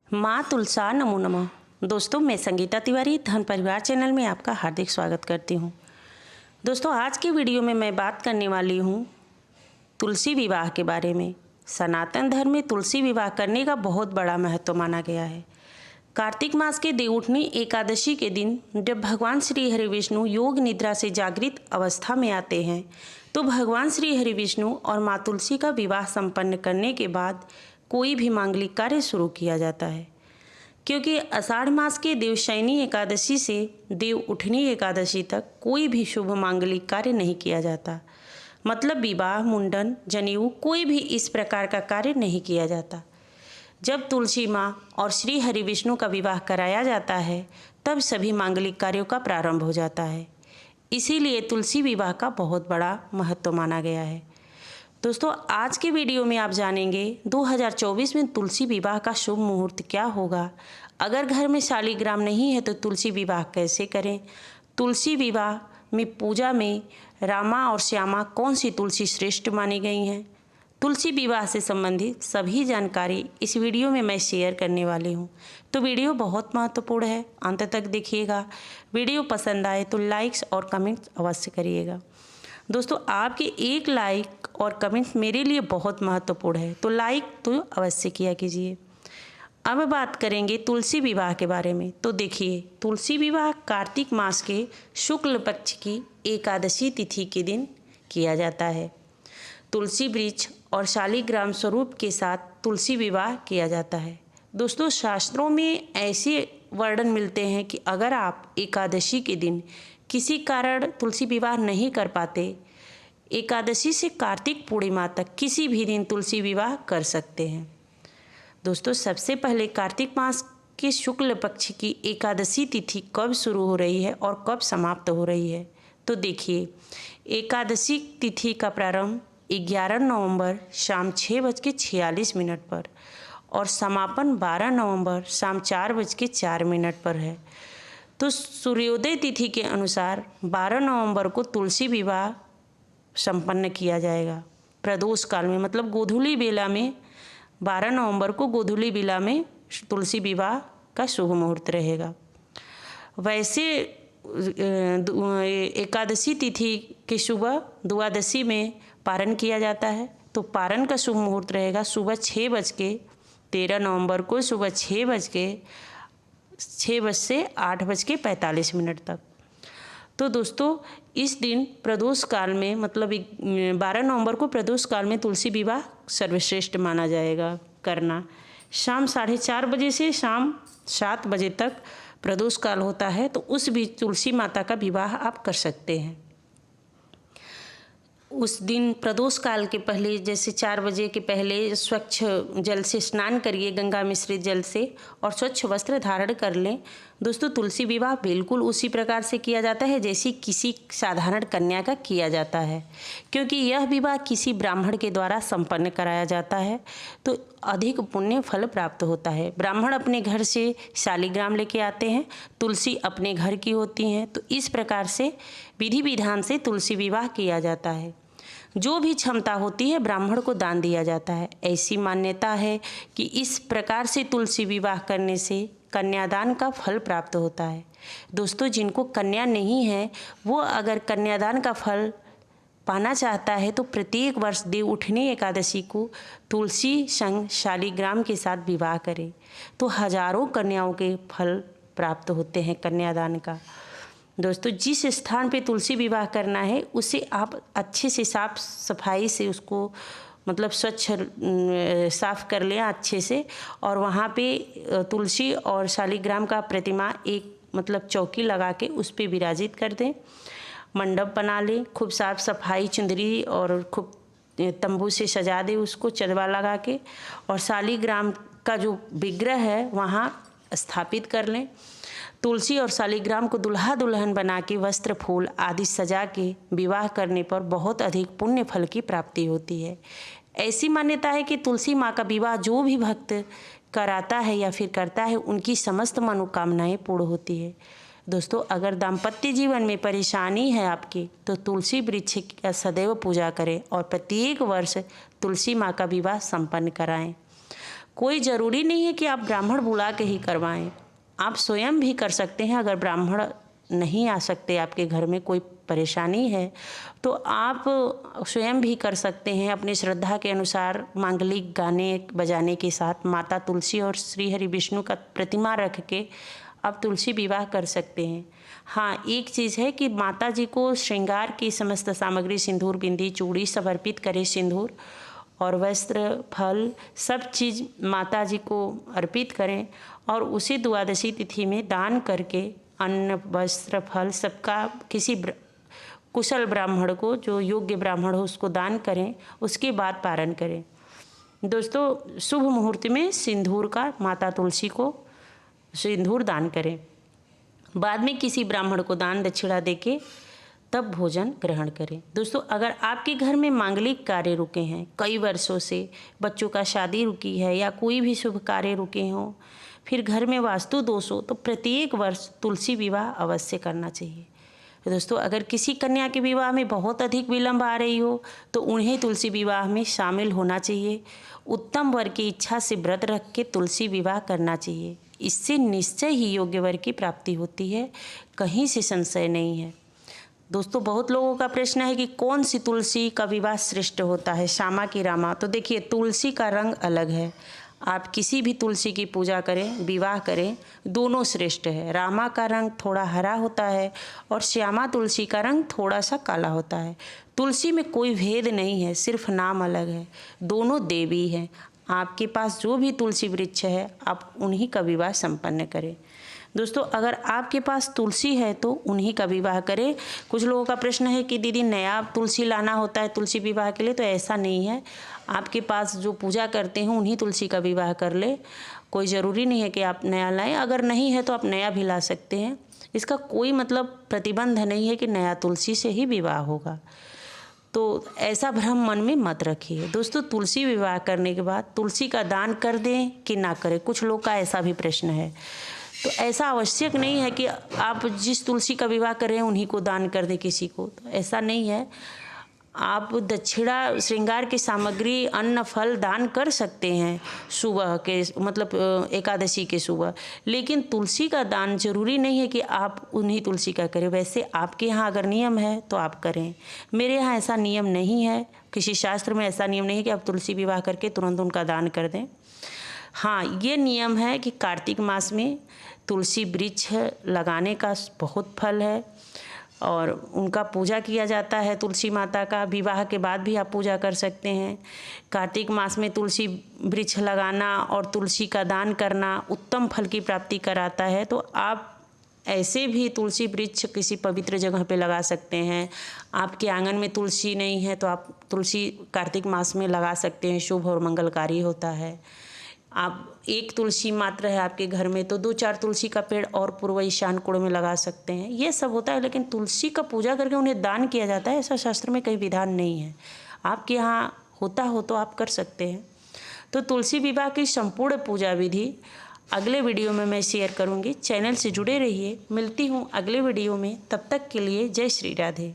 माँ तुलसा नमो नमः। दोस्तों, मैं संगीता तिवारी धन परिवार चैनल में आपका हार्दिक स्वागत करती हूँ। दोस्तों, आज की वीडियो में मैं बात करने वाली हूँ तुलसी विवाह के बारे में। सनातन धर्म में तुलसी विवाह करने का बहुत बड़ा महत्व माना गया है। कार्तिक मास के देवउठनी एकादशी के दिन जब भगवान श्री हरि विष्णु योग निद्रा से जागृत अवस्था में आते हैं तो भगवान श्री हरि विष्णु और माँ तुलसी का विवाह संपन्न करने के बाद कोई भी मांगलिक कार्य शुरू किया जाता है। क्योंकि आषाढ़ मास के देवशयनी एकादशी से देवउठनी एकादशी तक कोई भी शुभ मांगलिक कार्य नहीं किया जाता। मतलब विवाह, मुंडन, जनेऊ कोई भी इस प्रकार का कार्य नहीं किया जाता। जब तुलसी माँ और श्री हरि विष्णु का विवाह कराया जाता है तब सभी मांगलिक कार्यों का प्रारंभ हो जाता है। इसीलिए तुलसी विवाह का बहुत बड़ा महत्व माना गया है। दोस्तों, आज के वीडियो में आप जानेंगे 2024 में तुलसी विवाह का शुभ मुहूर्त क्या होगा। अगर घर में शालिग्राम नहीं है तो तुलसी विवाह कैसे करें। तुलसी विवाह में पूजा में रामा और श्यामा कौन सी तुलसी श्रेष्ठ मानी गई हैं। तुलसी विवाह से संबंधित सभी जानकारी इस वीडियो में मैं शेयर करने वाली हूँ। तो वीडियो बहुत महत्वपूर्ण है, अंत तक देखिएगा। वीडियो पसंद आए तो लाइक्स और कमेंट्स अवश्य करिएगा। दोस्तों, आपके एक लाइक और कमेंट मेरे लिए बहुत महत्वपूर्ण है, तो लाइक तो अवश्य किया कीजिए। अब बात करेंगे तुलसी विवाह के बारे में। तो देखिए, तुलसी विवाह कार्तिक मास के शुक्ल पक्ष की एकादशी तिथि के दिन किया जाता है। तुलसी वृक्ष और शालिग्राम स्वरूप के साथ तुलसी विवाह किया जाता है। दोस्तों, शास्त्रों में ऐसे वर्णन मिलते हैं कि अगर आप एकादशी के दिन किसी कारण तुलसी विवाह नहीं कर पाते, एकादशी से कार्तिक पूर्णिमा तक किसी भी दिन तुलसी विवाह कर सकते हैं। दोस्तों, सबसे पहले कार्तिक मास के शुक्ल पक्ष की एकादशी तिथि कब शुरू हो रही है और कब समाप्त हो रही है। तो देखिए, एकादशी तिथि का प्रारंभ 11 नवंबर शाम 6:46 पर और समापन 12 नवंबर शाम 4:04 पर है। तो सूर्योदय तिथि के अनुसार 12 नवंबर को तुलसी विवाह संपन्न किया जाएगा। प्रदोष काल में, मतलब गोधूली बेला में, 12 नवंबर को गोधूली बेला में तुलसी विवाह का शुभ मुहूर्त रहेगा। वैसे एकादशी तिथि के सुबह द्वादशी में पारण किया जाता है। तो पारण का शुभ मुहूर्त रहेगा सुबह 13 नवंबर को सुबह 6 से 8:45 तक। तो दोस्तों, इस दिन प्रदोष काल में, मतलब 12 नवंबर को प्रदोष काल में तुलसी विवाह सर्वश्रेष्ठ माना जाएगा करना। शाम 4:30 बजे से शाम 7 बजे तक प्रदोष काल होता है, तो उस बीच तुलसी माता का विवाह आप कर सकते हैं। उस दिन प्रदोष काल के पहले, जैसे 4 बजे के पहले स्वच्छ जल से स्नान करिए, गंगा मिश्रित जल से, और स्वच्छ वस्त्र धारण कर लें। दोस्तों, तुलसी विवाह बिल्कुल उसी प्रकार से किया जाता है जैसे किसी साधारण कन्या का किया जाता है। क्योंकि यह विवाह किसी ब्राह्मण के द्वारा संपन्न कराया जाता है तो अधिक पुण्य फल प्राप्त होता है। ब्राह्मण अपने घर से शालिग्राम लेके आते हैं, तुलसी अपने घर की होती हैं। तो इस प्रकार से विधि विधान से तुलसी विवाह किया जाता है। जो भी क्षमता होती है ब्राह्मण को दान दिया जाता है। ऐसी मान्यता है कि इस प्रकार से तुलसी विवाह करने से कन्यादान का फल प्राप्त होता है। दोस्तों, जिनको कन्या नहीं है वो अगर कन्यादान का फल पाना चाहता है तो प्रत्येक वर्ष देवउठनी एकादशी को तुलसी संग शालिग्राम के साथ विवाह करें, तो हजारों कन्याओं के फल प्राप्त होते हैं कन्यादान का। दोस्तों, जिस स्थान पे तुलसी विवाह करना है उसे आप अच्छे से साफ सफाई से उसको, मतलब स्वच्छ साफ कर लें अच्छे से, और वहाँ पे तुलसी और शालिग्राम का प्रतिमा एक, मतलब चौकी लगा के उस पे विराजित कर दें। मंडप बना लें, खूब साफ सफाई, चुंदरी और खूब तंबू से सजा दें उसको चदवा लगा के, और शालिग्राम का जो विग्रह है वहाँ स्थापित कर लें। तुलसी और शालिग्राम को दुल्हा दुल्हन बना के वस्त्र, फूल आदि सजा के विवाह करने पर बहुत अधिक पुण्य फल की प्राप्ति होती है। ऐसी मान्यता है कि तुलसी माँ का विवाह जो भी भक्त कराता है या फिर करता है उनकी समस्त मनोकामनाएं पूर्ण होती है। दोस्तों, अगर दाम्पत्य जीवन में परेशानी है आपकी तो तुलसी वृक्ष का सदैव पूजा करें और प्रत्येक वर्ष तुलसी माँ का विवाह संपन्न कराएं। कोई ज़रूरी नहीं है कि आप ब्राह्मण बुला के ही करवाएं, आप स्वयं भी कर सकते हैं। अगर ब्राह्मण नहीं आ सकते, आपके घर में कोई परेशानी है, तो आप स्वयं भी कर सकते हैं। अपनी श्रद्धा के अनुसार मांगलिक गाने बजाने के साथ माता तुलसी और श्री हरि विष्णु का प्रतिमा रख के आप तुलसी विवाह कर सकते हैं। हाँ, एक चीज़ है कि माता जी को श्रृंगार की समस्त सामग्री, सिंदूर, बिंदी, चूड़ी सब अर्पित करें। सिंदूर और वस्त्र, फल, सब चीज़ माता जी को अर्पित करें और उसी द्वादशी तिथि में दान करके अन्न, वस्त्र, फल सबका किसी कुशल ब्राह्मण को, जो योग्य ब्राह्मण हो, उसको दान करें। उसके बाद पारण करें। दोस्तों, शुभ मुहूर्त में सिंदूर का माता तुलसी को सिंदूर दान करें। बाद में किसी ब्राह्मण को दान दक्षिणा देके तब भोजन ग्रहण करें। दोस्तों, अगर आपके घर में मांगलिक कार्य रुके हैं कई वर्षों से, बच्चों का शादी रुकी है या कोई भी शुभ कार्य रुके हों, फिर घर में वास्तु दोष हो, तो प्रत्येक वर्ष तुलसी विवाह अवश्य करना चाहिए। दोस्तों, अगर किसी कन्या के विवाह में बहुत अधिक विलंब आ रही हो तो उन्हें तुलसी विवाह में शामिल होना चाहिए। उत्तम वर की इच्छा से व्रत रख के तुलसी विवाह करना चाहिए। इससे निश्चय ही योग्य वर की प्राप्ति होती है, कहीं से संशय नहीं है। दोस्तों, बहुत लोगों का प्रश्न है कि कौन सी तुलसी का विवाह श्रेष्ठ होता है, श्यामा की रामा। तो देखिए, तुलसी का रंग अलग है। आप किसी भी तुलसी की पूजा करें, विवाह करें, दोनों श्रेष्ठ है। रामा का रंग थोड़ा हरा होता है और श्यामा तुलसी का रंग थोड़ा सा काला होता है। तुलसी में कोई भेद नहीं है, सिर्फ नाम अलग है। दोनों देवी हैं। आपके पास जो भी तुलसी वृक्ष है, आप उन्हीं का विवाह संपन्न करें। दोस्तों, अगर आपके पास तुलसी है तो उन्हीं का विवाह करें। कुछ लोगों का प्रश्न है कि दीदी नया तुलसी लाना होता है तुलसी विवाह के लिए, तो ऐसा नहीं है। आपके पास जो पूजा करते हैं उन्हीं तुलसी का विवाह कर ले। कोई ज़रूरी नहीं है कि आप नया लाएं। अगर नहीं है तो आप नया भी ला सकते हैं। इसका कोई मतलब प्रतिबंध नहीं है कि नया तुलसी से ही विवाह होगा। तो ऐसा भ्रम मन में मत रखिए। दोस्तों, तुलसी विवाह करने के बाद तुलसी का दान कर दें कि ना करें, कुछ लोग का ऐसा भी प्रश्न है। तो ऐसा आवश्यक नहीं है कि आप जिस तुलसी का विवाह कर रहे हैं उन्हीं को दान कर दें किसी को, तो ऐसा नहीं है। आप दक्षिणा, श्रृंगार की सामग्री, अन्न, फल दान कर सकते हैं सुबह के, मतलब एकादशी के सुबह, लेकिन तुलसी का दान जरूरी नहीं है कि आप उन्हीं तुलसी का करें। वैसे आपके यहाँ अगर नियम है तो आप करें। मेरे यहाँ ऐसा नियम नहीं है, किसी शास्त्र में ऐसा नियम नहीं है कि आप तुलसी विवाह करके तुरंत उनका दान कर दें। हाँ, ये नियम है कि कार्तिक मास में तुलसी वृक्ष लगाने का बहुत फल है और उनका पूजा किया जाता है। तुलसी माता का विवाह के बाद भी आप पूजा कर सकते हैं। कार्तिक मास में तुलसी वृक्ष लगाना और तुलसी का दान करना उत्तम फल की प्राप्ति कराता है। तो आप ऐसे भी तुलसी वृक्ष किसी पवित्र जगह पे लगा सकते हैं। आपके आंगन में तुलसी नहीं है तो आप तुलसी कार्तिक मास में लगा सकते हैं, शुभ और मंगलकारी होता है। आप एक तुलसी मात्र है आपके घर में तो 2-4 तुलसी का पेड़ और पूर्व ईशान कोण में लगा सकते हैं। ये सब होता है, लेकिन तुलसी का पूजा करके उन्हें दान किया जाता है, ऐसा शास्त्र में कहीं विधान नहीं है। आपके यहाँ होता हो तो आप कर सकते हैं। तो तुलसी विवाह की संपूर्ण पूजा विधि अगले वीडियो में मैं शेयर करूँगी। चैनल से जुड़े रहिए। मिलती हूँ अगले वीडियो में, तब तक के लिए जय श्री राधे।